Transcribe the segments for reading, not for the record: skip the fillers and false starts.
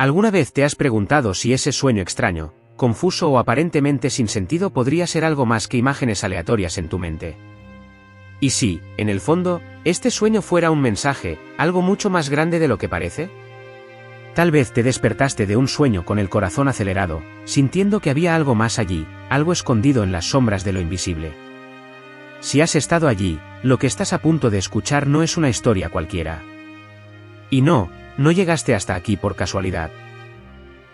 ¿Alguna vez te has preguntado si ese sueño extraño, confuso o aparentemente sin sentido podría ser algo más que imágenes aleatorias en tu mente? ¿Y si, en el fondo, este sueño fuera un mensaje, algo mucho más grande de lo que parece? Tal vez te despertaste de un sueño con el corazón acelerado, sintiendo que había algo más allí, algo escondido en las sombras de lo invisible. Si has estado allí, lo que estás a punto de escuchar no es una historia cualquiera. Y no llegaste hasta aquí por casualidad.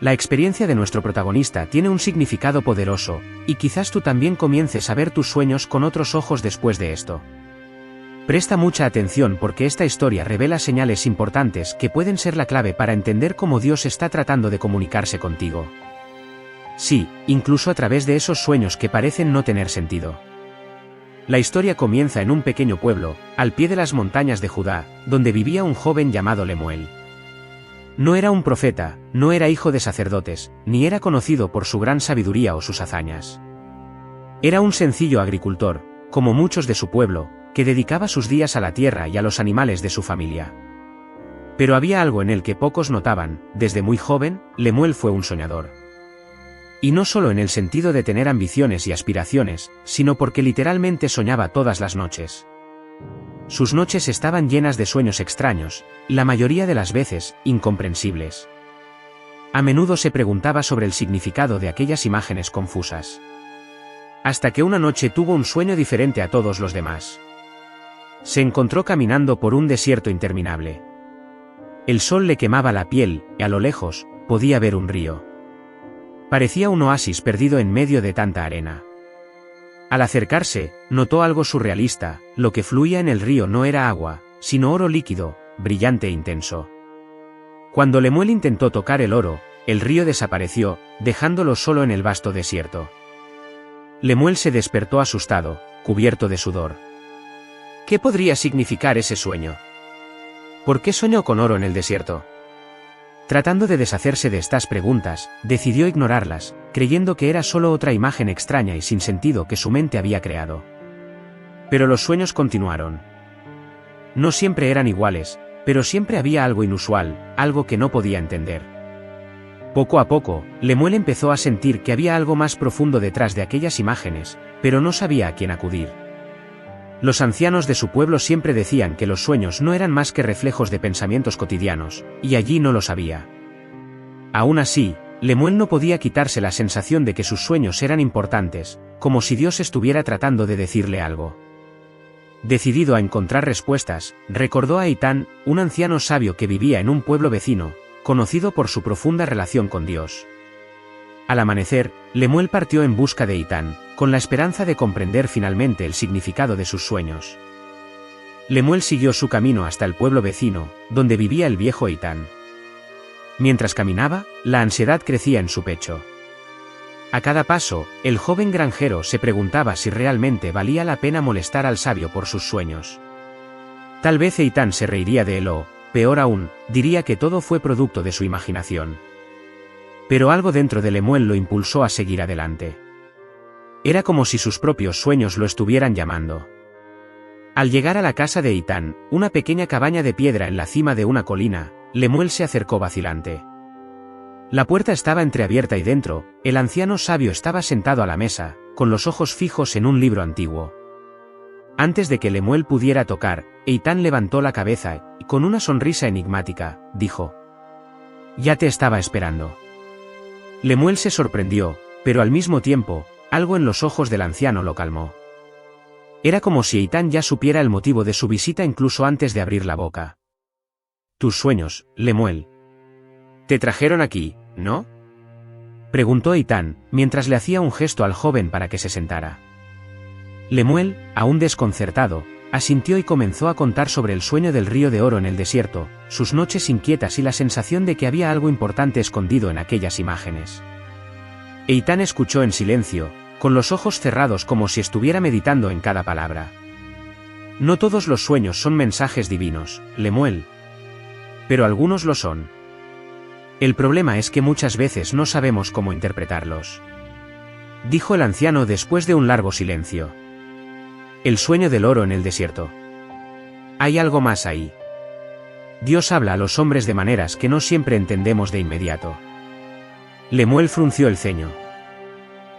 La experiencia de nuestro protagonista tiene un significado poderoso, y quizás tú también comiences a ver tus sueños con otros ojos después de esto. Presta mucha atención porque esta historia revela señales importantes que pueden ser la clave para entender cómo Dios está tratando de comunicarse contigo. Sí, incluso a través de esos sueños que parecen no tener sentido. La historia comienza en un pequeño pueblo, al pie de las montañas de Judá, donde vivía un joven llamado Lemuel. No era un profeta, no era hijo de sacerdotes, ni era conocido por su gran sabiduría o sus hazañas. Era un sencillo agricultor, como muchos de su pueblo, que dedicaba sus días a la tierra y a los animales de su familia. Pero había algo en él que pocos notaban: desde muy joven, Lemuel fue un soñador. Y no solo en el sentido de tener ambiciones y aspiraciones, sino porque literalmente soñaba todas las noches. Sus noches estaban llenas de sueños extraños, la mayoría de las veces, incomprensibles. A menudo se preguntaba sobre el significado de aquellas imágenes confusas. Hasta que una noche tuvo un sueño diferente a todos los demás. Se encontró caminando por un desierto interminable. El sol le quemaba la piel, y a lo lejos, podía ver un río. Parecía un oasis perdido en medio de tanta arena. Al acercarse, notó algo surrealista: lo que fluía en el río no era agua, sino oro líquido, brillante e intenso. Cuando Lemuel intentó tocar el oro, el río desapareció, dejándolo solo en el vasto desierto. Lemuel se despertó asustado, cubierto de sudor. ¿Qué podría significar ese sueño? ¿Por qué soñó con oro en el desierto? Tratando de deshacerse de estas preguntas, decidió ignorarlas, creyendo que era solo otra imagen extraña y sin sentido que su mente había creado. Pero los sueños continuaron. No siempre eran iguales, pero siempre había algo inusual, algo que no podía entender. Poco a poco, Lemuel empezó a sentir que había algo más profundo detrás de aquellas imágenes, pero no sabía a quién acudir. Los ancianos de su pueblo siempre decían que los sueños no eran más que reflejos de pensamientos cotidianos, y allí no lo sabía. Aún así, Lemuel no podía quitarse la sensación de que sus sueños eran importantes, como si Dios estuviera tratando de decirle algo. Decidido a encontrar respuestas, recordó a Eitán, un anciano sabio que vivía en un pueblo vecino, conocido por su profunda relación con Dios. Al amanecer, Lemuel partió en busca de Eitán, con la esperanza de comprender finalmente el significado de sus sueños. Lemuel siguió su camino hasta el pueblo vecino, donde vivía el viejo Eitán. Mientras caminaba, la ansiedad crecía en su pecho. A cada paso, el joven granjero se preguntaba si realmente valía la pena molestar al sabio por sus sueños. Tal vez Eitán se reiría de él o, peor aún, diría que todo fue producto de su imaginación. Pero algo dentro de Lemuel lo impulsó a seguir adelante. Era como si sus propios sueños lo estuvieran llamando. Al llegar a la casa de Eitán, una pequeña cabaña de piedra en la cima de una colina, Lemuel se acercó vacilante. La puerta estaba entreabierta y dentro, el anciano sabio estaba sentado a la mesa, con los ojos fijos en un libro antiguo. Antes de que Lemuel pudiera tocar, Eitán levantó la cabeza y, con una sonrisa enigmática, dijo: «Ya te estaba esperando». Lemuel se sorprendió, pero al mismo tiempo, algo en los ojos del anciano lo calmó. Era como si Eitán ya supiera el motivo de su visita incluso antes de abrir la boca. «Tus sueños, Lemuel. Te trajeron aquí, ¿no?», preguntó Eitán, mientras le hacía un gesto al joven para que se sentara. Lemuel, aún desconcertado, asintió y comenzó a contar sobre el sueño del río de oro en el desierto, sus noches inquietas y la sensación de que había algo importante escondido en aquellas imágenes. Eitán escuchó en silencio, con los ojos cerrados como si estuviera meditando en cada palabra. «No todos los sueños son mensajes divinos, Lemuel. Pero algunos lo son. El problema es que muchas veces no sabemos cómo interpretarlos», dijo el anciano después de un largo silencio. «El sueño del oro en el desierto. Hay algo más ahí». Dios habla a los hombres de maneras que no siempre entendemos de inmediato. Lemuel frunció el ceño.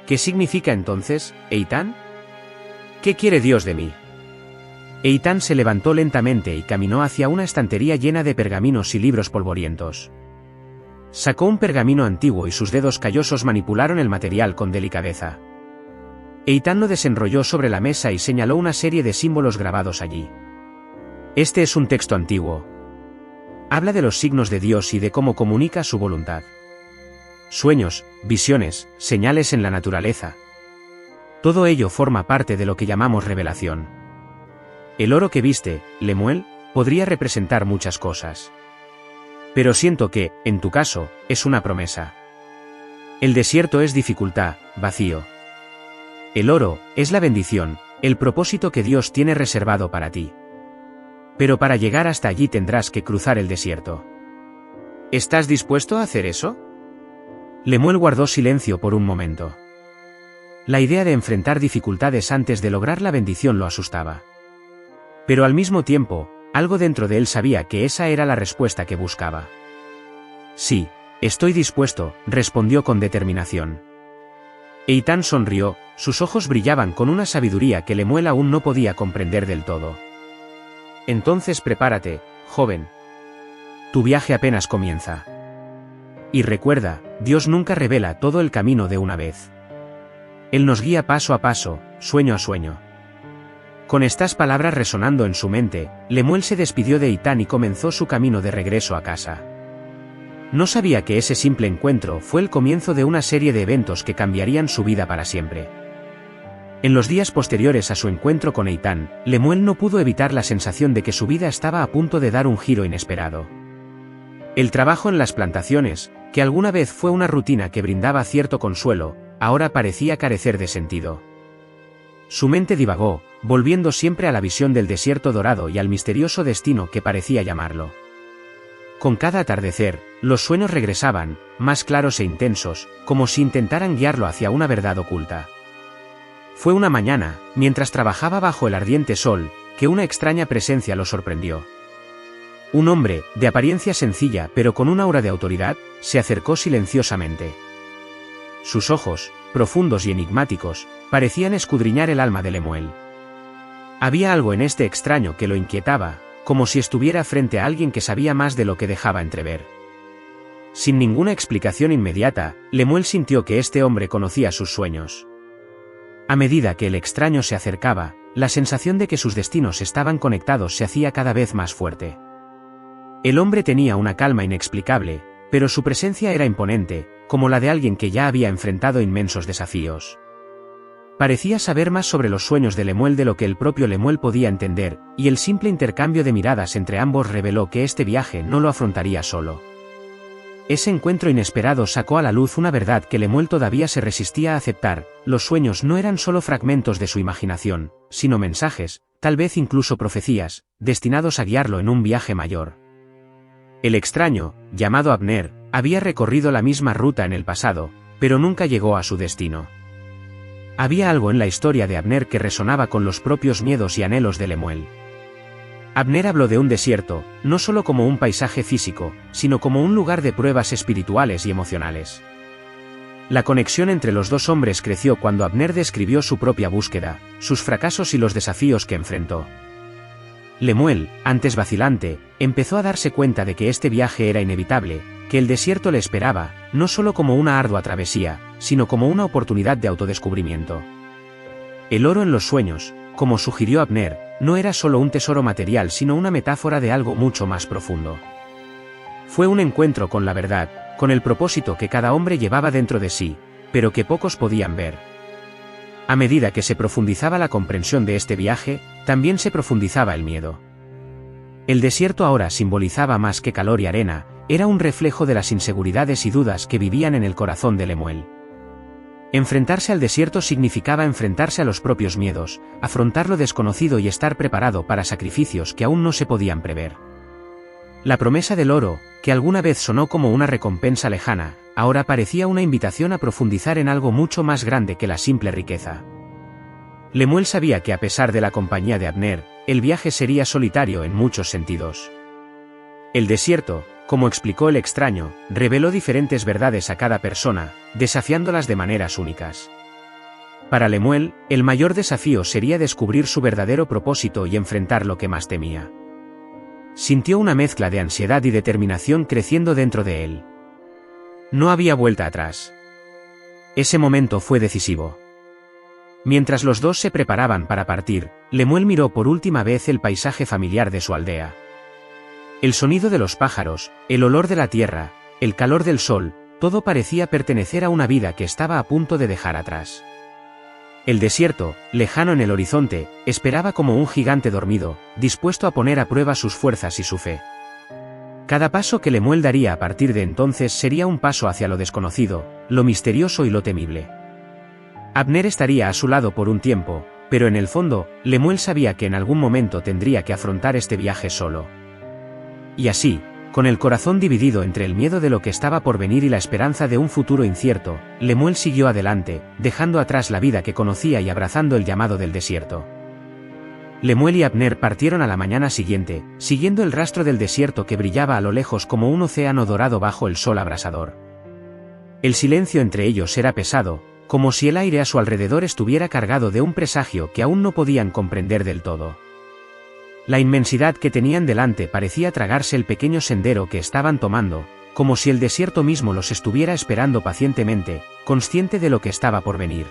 ¿Qué significa entonces, Eitan? ¿Qué quiere Dios de mí? Eitan se levantó lentamente y caminó hacia una estantería llena de pergaminos y libros polvorientos. Sacó un pergamino antiguo y sus dedos callosos manipularon el material con delicadeza. Eitan lo desenrolló sobre la mesa y señaló una serie de símbolos grabados allí. Este es un texto antiguo. Habla de los signos de Dios y de cómo comunica su voluntad. Sueños, visiones, señales en la naturaleza. Todo ello forma parte de lo que llamamos revelación. El oro que viste, Lemuel, podría representar muchas cosas. Pero siento que, en tu caso, es una promesa. El desierto es dificultad, vacío. El oro es la bendición, el propósito que Dios tiene reservado para ti. Pero para llegar hasta allí tendrás que cruzar el desierto. ¿Estás dispuesto a hacer eso? Lemuel guardó silencio por un momento. La idea de enfrentar dificultades antes de lograr la bendición lo asustaba. Pero al mismo tiempo, algo dentro de él sabía que esa era la respuesta que buscaba. Sí, estoy dispuesto, respondió con determinación. Eitan sonrió, sus ojos brillaban con una sabiduría que Lemuel aún no podía comprender del todo. Entonces prepárate, joven. Tu viaje apenas comienza. Y recuerda, Dios nunca revela todo el camino de una vez. Él nos guía paso a paso, sueño a sueño. Con estas palabras resonando en su mente, Lemuel se despidió de Eitan y comenzó su camino de regreso a casa. No sabía que ese simple encuentro fue el comienzo de una serie de eventos que cambiarían su vida para siempre. En los días posteriores a su encuentro con Eitan, Lemuel no pudo evitar la sensación de que su vida estaba a punto de dar un giro inesperado. El trabajo en las plantaciones, que alguna vez fue una rutina que brindaba cierto consuelo, ahora parecía carecer de sentido. Su mente divagó, volviendo siempre a la visión del desierto dorado y al misterioso destino que parecía llamarlo. Con cada atardecer, los sueños regresaban, más claros e intensos, como si intentaran guiarlo hacia una verdad oculta. Fue una mañana, mientras trabajaba bajo el ardiente sol, que una extraña presencia lo sorprendió. Un hombre, de apariencia sencilla pero con un aura de autoridad, se acercó silenciosamente. Sus ojos, profundos y enigmáticos, parecían escudriñar el alma de Lemuel. Había algo en este extraño que lo inquietaba, como si estuviera frente a alguien que sabía más de lo que dejaba entrever. Sin ninguna explicación inmediata, Lemuel sintió que este hombre conocía sus sueños. A medida que el extraño se acercaba, la sensación de que sus destinos estaban conectados se hacía cada vez más fuerte. El hombre tenía una calma inexplicable, pero su presencia era imponente, como la de alguien que ya había enfrentado inmensos desafíos. Parecía saber más sobre los sueños de Lemuel de lo que el propio Lemuel podía entender, y el simple intercambio de miradas entre ambos reveló que este viaje no lo afrontaría solo. Ese encuentro inesperado sacó a la luz una verdad que Lemuel todavía se resistía a aceptar: los sueños no eran solo fragmentos de su imaginación, sino mensajes, tal vez incluso profecías, destinados a guiarlo en un viaje mayor. El extraño, llamado Abner, había recorrido la misma ruta en el pasado, pero nunca llegó a su destino. Había algo en la historia de Abner que resonaba con los propios miedos y anhelos de Lemuel. Abner habló de un desierto, no solo como un paisaje físico, sino como un lugar de pruebas espirituales y emocionales. La conexión entre los dos hombres creció cuando Abner describió su propia búsqueda, sus fracasos y los desafíos que enfrentó. Lemuel, antes vacilante, empezó a darse cuenta de que este viaje era inevitable, que el desierto le esperaba, no solo como una ardua travesía, sino como una oportunidad de autodescubrimiento. El oro en los sueños, como sugirió Abner, no era solo un tesoro material sino una metáfora de algo mucho más profundo. Fue un encuentro con la verdad, con el propósito que cada hombre llevaba dentro de sí, pero que pocos podían ver. A medida que se profundizaba la comprensión de este viaje, también se profundizaba el miedo. El desierto ahora simbolizaba más que calor y arena, era un reflejo de las inseguridades y dudas que vivían en el corazón de Lemuel. Enfrentarse al desierto significaba enfrentarse a los propios miedos, afrontar lo desconocido y estar preparado para sacrificios que aún no se podían prever. La promesa del oro, que alguna vez sonó como una recompensa lejana, ahora parecía una invitación a profundizar en algo mucho más grande que la simple riqueza. Lemuel sabía que a pesar de la compañía de Abner, el viaje sería solitario en muchos sentidos. El desierto, como explicó el extraño, reveló diferentes verdades a cada persona, desafiándolas de maneras únicas. Para Lemuel, el mayor desafío sería descubrir su verdadero propósito y enfrentar lo que más temía. Sintió una mezcla de ansiedad y determinación creciendo dentro de él. No había vuelta atrás. Ese momento fue decisivo. Mientras los dos se preparaban para partir, Lemuel miró por última vez el paisaje familiar de su aldea. El sonido de los pájaros, el olor de la tierra, el calor del sol, todo parecía pertenecer a una vida que estaba a punto de dejar atrás. El desierto, lejano en el horizonte, esperaba como un gigante dormido, dispuesto a poner a prueba sus fuerzas y su fe. Cada paso que Lemuel daría a partir de entonces sería un paso hacia lo desconocido, lo misterioso y lo temible. Abner estaría a su lado por un tiempo, pero en el fondo, Lemuel sabía que en algún momento tendría que afrontar este viaje solo. Y así, con el corazón dividido entre el miedo de lo que estaba por venir y la esperanza de un futuro incierto, Lemuel siguió adelante, dejando atrás la vida que conocía y abrazando el llamado del desierto. Lemuel y Abner partieron a la mañana siguiente, siguiendo el rastro del desierto que brillaba a lo lejos como un océano dorado bajo el sol abrasador. El silencio entre ellos era pesado, como si el aire a su alrededor estuviera cargado de un presagio que aún no podían comprender del todo. La inmensidad que tenían delante parecía tragarse el pequeño sendero que estaban tomando, como si el desierto mismo los estuviera esperando pacientemente, consciente de lo que estaba por venir.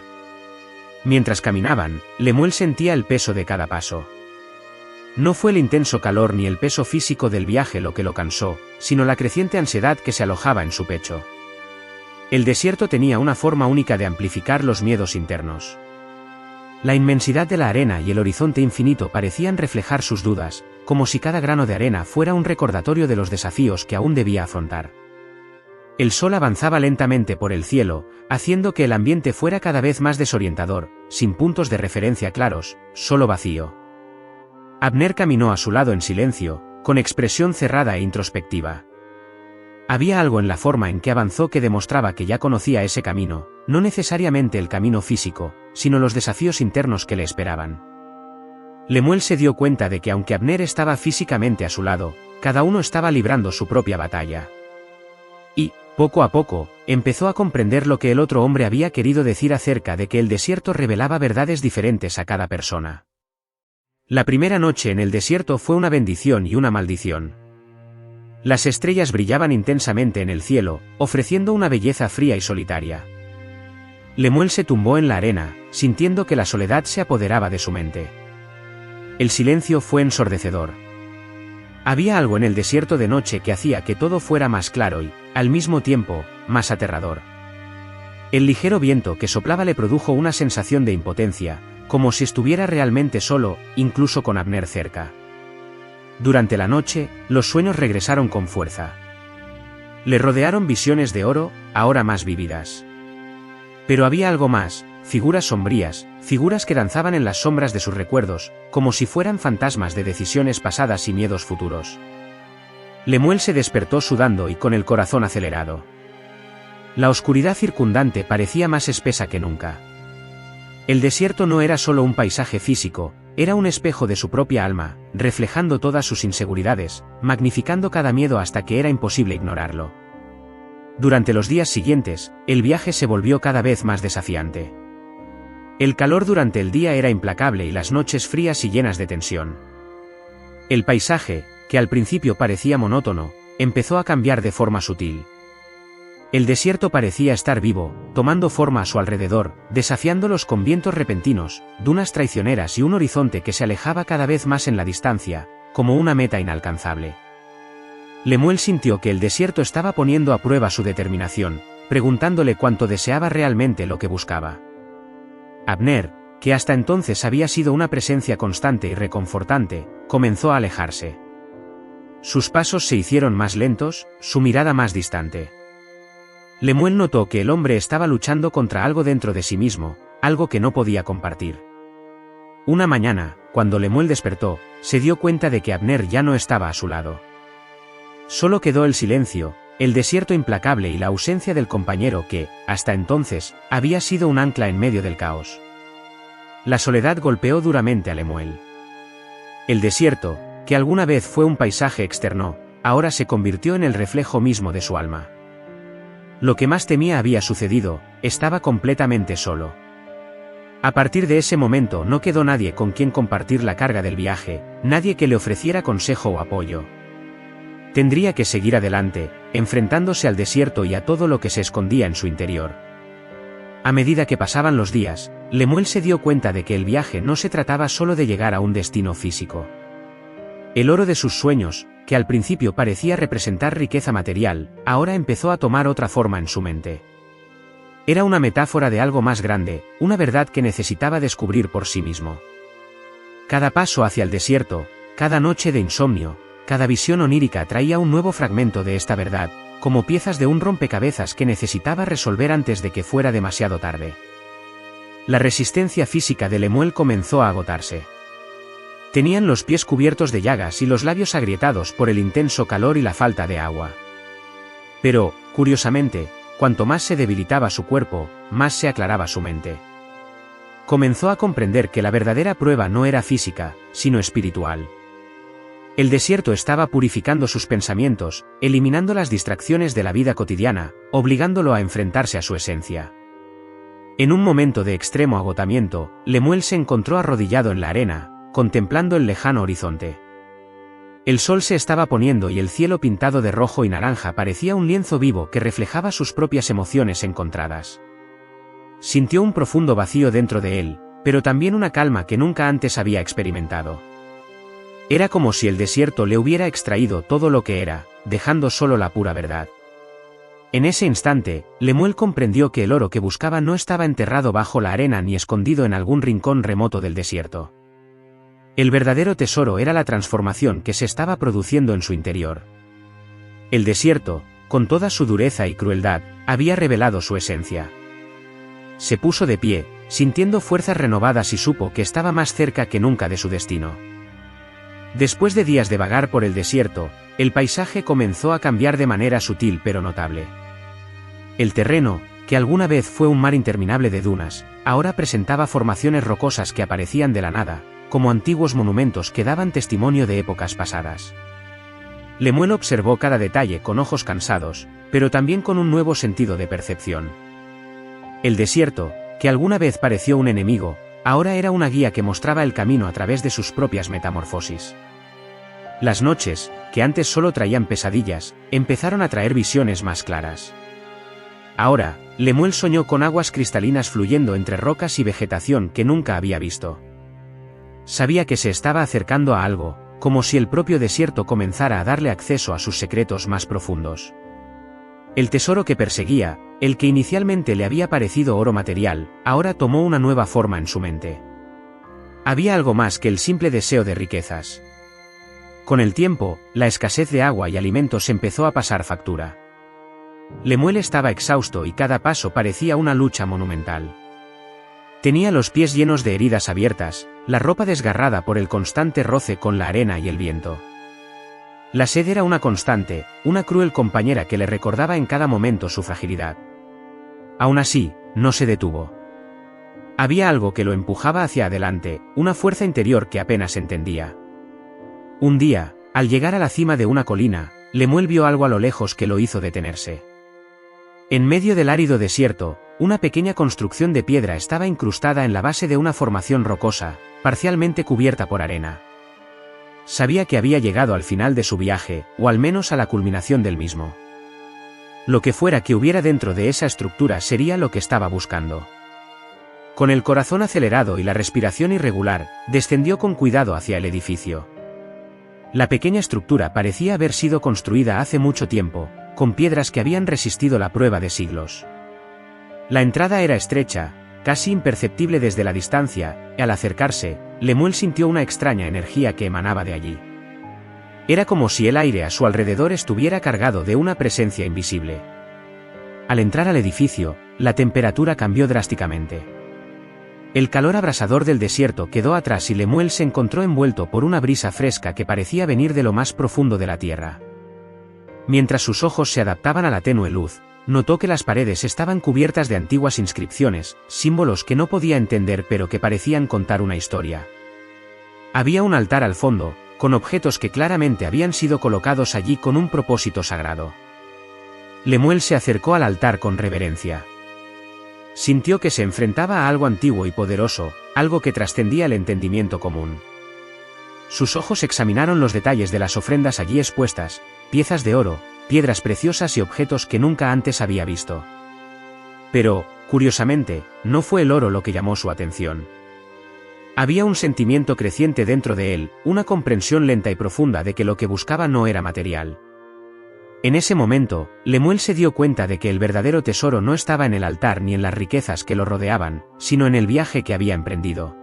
Mientras caminaban, Lemuel sentía el peso de cada paso. No fue el intenso calor ni el peso físico del viaje lo que lo cansó, sino la creciente ansiedad que se alojaba en su pecho. El desierto tenía una forma única de amplificar los miedos internos. La inmensidad de la arena y el horizonte infinito parecían reflejar sus dudas, como si cada grano de arena fuera un recordatorio de los desafíos que aún debía afrontar. El sol avanzaba lentamente por el cielo, haciendo que el ambiente fuera cada vez más desorientador, sin puntos de referencia claros, solo vacío. Abner caminó a su lado en silencio, con expresión cerrada e introspectiva. Había algo en la forma en que avanzó que demostraba que ya conocía ese camino, no necesariamente el camino físico, sino los desafíos internos que le esperaban. Lemuel se dio cuenta de que aunque Abner estaba físicamente a su lado, cada uno estaba librando su propia batalla. Y, poco a poco, empezó a comprender lo que el otro hombre había querido decir acerca de que el desierto revelaba verdades diferentes a cada persona. La primera noche en el desierto fue una bendición y una maldición. Las estrellas brillaban intensamente en el cielo, ofreciendo una belleza fría y solitaria. Lemuel se tumbó en la arena, sintiendo que la soledad se apoderaba de su mente. El silencio fue ensordecedor. Había algo en el desierto de noche que hacía que todo fuera más claro y, al mismo tiempo, más aterrador. El ligero viento que soplaba le produjo una sensación de impotencia, como si estuviera realmente solo, incluso con Abner cerca. Durante la noche, los sueños regresaron con fuerza. Le rodearon visiones de oro, ahora más vívidas. Pero había algo más, figuras sombrías, figuras que danzaban en las sombras de sus recuerdos, como si fueran fantasmas de decisiones pasadas y miedos futuros. Lemuel se despertó sudando y con el corazón acelerado. La oscuridad circundante parecía más espesa que nunca. El desierto no era solo un paisaje físico, era un espejo de su propia alma, reflejando todas sus inseguridades, magnificando cada miedo hasta que era imposible ignorarlo. Durante los días siguientes, el viaje se volvió cada vez más desafiante. El calor durante el día era implacable y las noches frías y llenas de tensión. El paisaje, que al principio parecía monótono, empezó a cambiar de forma sutil. El desierto parecía estar vivo, tomando forma a su alrededor, desafiándolos con vientos repentinos, dunas traicioneras y un horizonte que se alejaba cada vez más en la distancia, como una meta inalcanzable. Lemuel sintió que el desierto estaba poniendo a prueba su determinación, preguntándole cuánto deseaba realmente lo que buscaba. Abner, que hasta entonces había sido una presencia constante y reconfortante, comenzó a alejarse. Sus pasos se hicieron más lentos, su mirada más distante. Lemuel notó que el hombre estaba luchando contra algo dentro de sí mismo, algo que no podía compartir. Una mañana, cuando Lemuel despertó, se dio cuenta de que Abner ya no estaba a su lado. Solo quedó el silencio, el desierto implacable y la ausencia del compañero que, hasta entonces, había sido un ancla en medio del caos. La soledad golpeó duramente a Lemuel. El desierto, que alguna vez fue un paisaje externo, ahora se convirtió en el reflejo mismo de su alma. Lo que más temía había sucedido, estaba completamente solo. A partir de ese momento no quedó nadie con quien compartir la carga del viaje, nadie que le ofreciera consejo o apoyo. Tendría que seguir adelante, enfrentándose al desierto y a todo lo que se escondía en su interior. A medida que pasaban los días, Lemuel se dio cuenta de que el viaje no se trataba solo de llegar a un destino físico. El oro de sus sueños, que al principio parecía representar riqueza material, ahora empezó a tomar otra forma en su mente. Era una metáfora de algo más grande, una verdad que necesitaba descubrir por sí mismo. Cada paso hacia el desierto, cada noche de insomnio, cada visión onírica traía un nuevo fragmento de esta verdad, como piezas de un rompecabezas que necesitaba resolver antes de que fuera demasiado tarde. La resistencia física de Lemuel comenzó a agotarse. Tenían los pies cubiertos de llagas y los labios agrietados por el intenso calor y la falta de agua. Pero, curiosamente, cuanto más se debilitaba su cuerpo, más se aclaraba su mente. Comenzó a comprender que la verdadera prueba no era física, sino espiritual. El desierto estaba purificando sus pensamientos, eliminando las distracciones de la vida cotidiana, obligándolo a enfrentarse a su esencia. En un momento de extremo agotamiento, Lemuel se encontró arrodillado en la arena, contemplando el lejano horizonte. El sol se estaba poniendo y el cielo pintado de rojo y naranja parecía un lienzo vivo que reflejaba sus propias emociones encontradas. Sintió un profundo vacío dentro de él, pero también una calma que nunca antes había experimentado. Era como si el desierto le hubiera extraído todo lo que era, dejando solo la pura verdad. En ese instante, Lemuel comprendió que el oro que buscaba no estaba enterrado bajo la arena ni escondido en algún rincón remoto del desierto. El verdadero tesoro era la transformación que se estaba produciendo en su interior. El desierto, con toda su dureza y crueldad, había revelado su esencia. Se puso de pie, sintiendo fuerzas renovadas y supo que estaba más cerca que nunca de su destino. Después de días de vagar por el desierto, el paisaje comenzó a cambiar de manera sutil pero notable. El terreno, que alguna vez fue un mar interminable de dunas, ahora presentaba formaciones rocosas que aparecían de la nada, como antiguos monumentos que daban testimonio de épocas pasadas. Lemuel observó cada detalle con ojos cansados, pero también con un nuevo sentido de percepción. El desierto, que alguna vez pareció un enemigo, ahora era una guía que mostraba el camino a través de sus propias metamorfosis. Las noches, que antes solo traían pesadillas, empezaron a traer visiones más claras. Ahora, Lemuel soñó con aguas cristalinas fluyendo entre rocas y vegetación que nunca había visto. Sabía que se estaba acercando a algo, como si el propio desierto comenzara a darle acceso a sus secretos más profundos. El tesoro que perseguía, el que inicialmente le había parecido oro material, ahora tomó una nueva forma en su mente. Había algo más que el simple deseo de riquezas. Con el tiempo, la escasez de agua y alimentos empezó a pasar factura. Lemuel estaba exhausto y cada paso parecía una lucha monumental. Tenía los pies llenos de heridas abiertas, la ropa desgarrada por el constante roce con la arena y el viento. La sed era una constante, una cruel compañera que le recordaba en cada momento su fragilidad. Aún así, no se detuvo. Había algo que lo empujaba hacia adelante, una fuerza interior que apenas entendía. Un día, al llegar a la cima de una colina, Lemuel vio algo a lo lejos que lo hizo detenerse. En medio del árido desierto, una pequeña construcción de piedra estaba incrustada en la base de una formación rocosa, parcialmente cubierta por arena. Sabía que había llegado al final de su viaje, o al menos a la culminación del mismo. Lo que fuera que hubiera dentro de esa estructura sería lo que estaba buscando. Con el corazón acelerado y la respiración irregular, descendió con cuidado hacia el edificio. La pequeña estructura parecía haber sido construida hace mucho tiempo, con piedras que habían resistido la prueba de siglos. La entrada era estrecha, casi imperceptible desde la distancia, y al acercarse, Lemuel sintió una extraña energía que emanaba de allí. Era como si el aire a su alrededor estuviera cargado de una presencia invisible. Al entrar al edificio, la temperatura cambió drásticamente. El calor abrasador del desierto quedó atrás y Lemuel se encontró envuelto por una brisa fresca que parecía venir de lo más profundo de la tierra. Mientras sus ojos se adaptaban a la tenue luz, notó que las paredes estaban cubiertas de antiguas inscripciones, símbolos que no podía entender pero que parecían contar una historia. Había un altar al fondo, con objetos que claramente habían sido colocados allí con un propósito sagrado. Lemuel se acercó al altar con reverencia. Sintió que se enfrentaba a algo antiguo y poderoso, algo que trascendía el entendimiento común. Sus ojos examinaron los detalles de las ofrendas allí expuestas, piezas de oro, piedras preciosas y objetos que nunca antes había visto. Pero, curiosamente, no fue el oro lo que llamó su atención. Había un sentimiento creciente dentro de él, una comprensión lenta y profunda de que lo que buscaba no era material. En ese momento, Lemuel se dio cuenta de que el verdadero tesoro no estaba en el altar ni en las riquezas que lo rodeaban, sino en el viaje que había emprendido.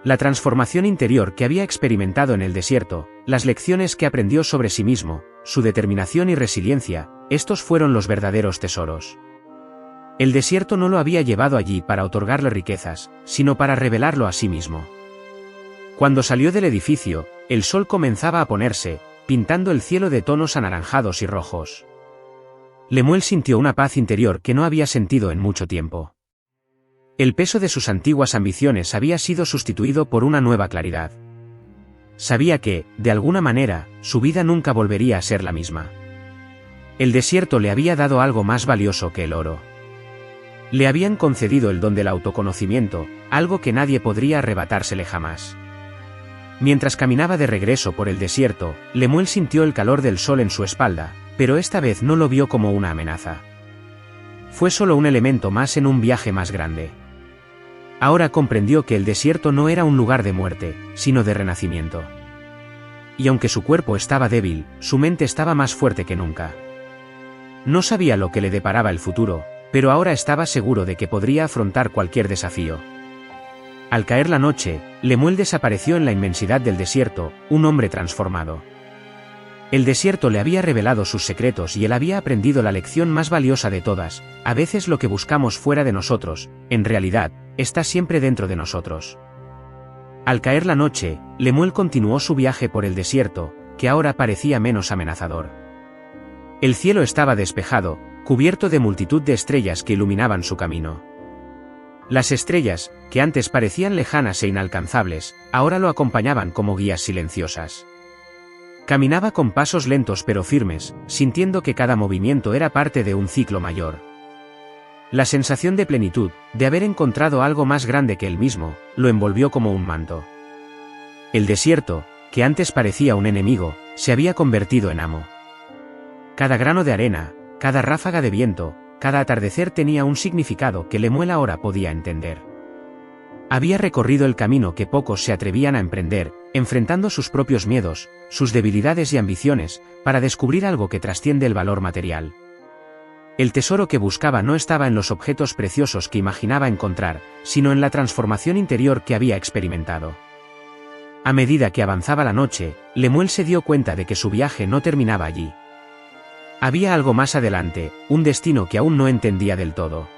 La transformación interior que había experimentado en el desierto, las lecciones que aprendió sobre sí mismo, su determinación y resiliencia, estos fueron los verdaderos tesoros. El desierto no lo había llevado allí para otorgarle riquezas, sino para revelarlo a sí mismo. Cuando salió del edificio, el sol comenzaba a ponerse, pintando el cielo de tonos anaranjados y rojos. Lemuel sintió una paz interior que no había sentido en mucho tiempo. El peso de sus antiguas ambiciones había sido sustituido por una nueva claridad. Sabía que, de alguna manera, su vida nunca volvería a ser la misma. El desierto le había dado algo más valioso que el oro. Le habían concedido el don del autoconocimiento, algo que nadie podría arrebatársele jamás. Mientras caminaba de regreso por el desierto, Lemuel sintió el calor del sol en su espalda, pero esta vez no lo vio como una amenaza. Fue solo un elemento más en un viaje más grande. Ahora comprendió que el desierto no era un lugar de muerte, sino de renacimiento. Y aunque su cuerpo estaba débil, su mente estaba más fuerte que nunca. No sabía lo que le deparaba el futuro, pero ahora estaba seguro de que podría afrontar cualquier desafío. Al caer la noche, Lemuel desapareció en la inmensidad del desierto, un hombre transformado. El desierto le había revelado sus secretos y él había aprendido la lección más valiosa de todas: a veces lo que buscamos fuera de nosotros, en realidad, está siempre dentro de nosotros. Al caer la noche, Lemuel continuó su viaje por el desierto, que ahora parecía menos amenazador. El cielo estaba despejado, cubierto de multitud de estrellas que iluminaban su camino. Las estrellas, que antes parecían lejanas e inalcanzables, ahora lo acompañaban como guías silenciosas. Caminaba con pasos lentos pero firmes, sintiendo que cada movimiento era parte de un ciclo mayor. La sensación de plenitud, de haber encontrado algo más grande que él mismo, lo envolvió como un manto. El desierto, que antes parecía un enemigo, se había convertido en amo. Cada grano de arena, cada ráfaga de viento, cada atardecer tenía un significado que Lemuel ahora podía entender. Había recorrido el camino que pocos se atrevían a emprender, enfrentando sus propios miedos, sus debilidades y ambiciones, para descubrir algo que trasciende el valor material. El tesoro que buscaba no estaba en los objetos preciosos que imaginaba encontrar, sino en la transformación interior que había experimentado. A medida que avanzaba la noche, Lemuel se dio cuenta de que su viaje no terminaba allí. Había algo más adelante, un destino que aún no entendía del todo.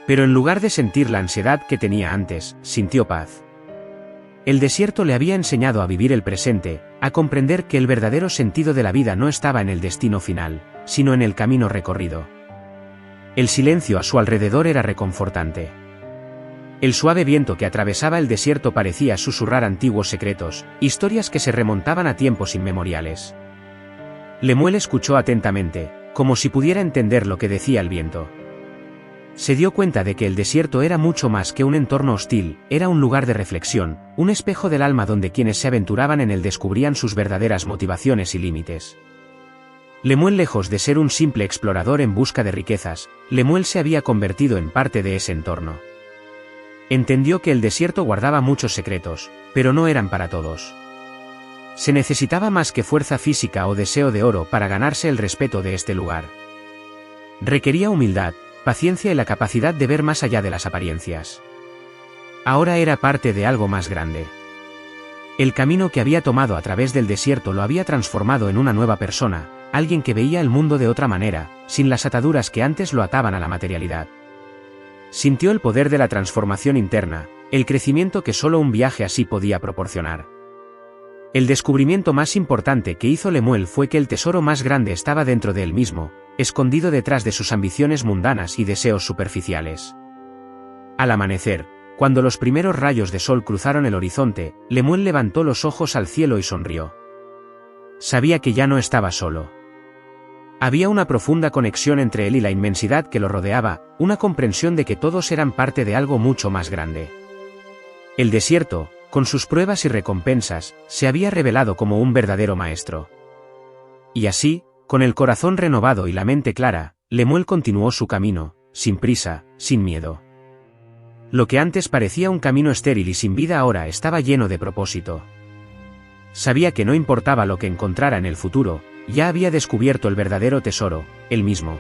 Pero en lugar de sentir la ansiedad que tenía antes, sintió paz. El desierto le había enseñado a vivir el presente, a comprender que el verdadero sentido de la vida no estaba en el destino final, sino en el camino recorrido. El silencio a su alrededor era reconfortante. El suave viento que atravesaba el desierto parecía susurrar antiguos secretos, historias que se remontaban a tiempos inmemoriales. Lemuel escuchó atentamente, como si pudiera entender lo que decía el viento. Se dio cuenta de que el desierto era mucho más que un entorno hostil, era un lugar de reflexión, un espejo del alma donde quienes se aventuraban en él descubrían sus verdaderas motivaciones y límites. Lemuel, lejos de ser un simple explorador en busca de riquezas, Lemuel se había convertido en parte de ese entorno. Entendió que el desierto guardaba muchos secretos, pero no eran para todos. Se necesitaba más que fuerza física o deseo de oro para ganarse el respeto de este lugar. Requería humildad, paciencia y la capacidad de ver más allá de las apariencias. Ahora era parte de algo más grande. El camino que había tomado a través del desierto lo había transformado en una nueva persona, alguien que veía el mundo de otra manera, sin las ataduras que antes lo ataban a la materialidad. Sintió el poder de la transformación interna, el crecimiento que solo un viaje así podía proporcionar. El descubrimiento más importante que hizo Lemuel fue que el tesoro más grande estaba dentro de él mismo, escondido detrás de sus ambiciones mundanas y deseos superficiales. Al amanecer, Cuando los primeros rayos de sol cruzaron el horizonte, Lemuel levantó los ojos al cielo y sonrió. Sabía que ya no estaba solo. Había una profunda conexión entre él y la inmensidad que lo rodeaba, una comprensión de que todos eran parte de algo mucho más grande. El desierto, con sus pruebas y recompensas, se había revelado como un verdadero maestro. Y así, con el corazón renovado y la mente clara, Lemuel continuó su camino, sin prisa, sin miedo. Lo que antes parecía un camino estéril y sin vida ahora estaba lleno de propósito. Sabía que no importaba lo que encontrara en el futuro, ya había descubierto el verdadero tesoro, él mismo.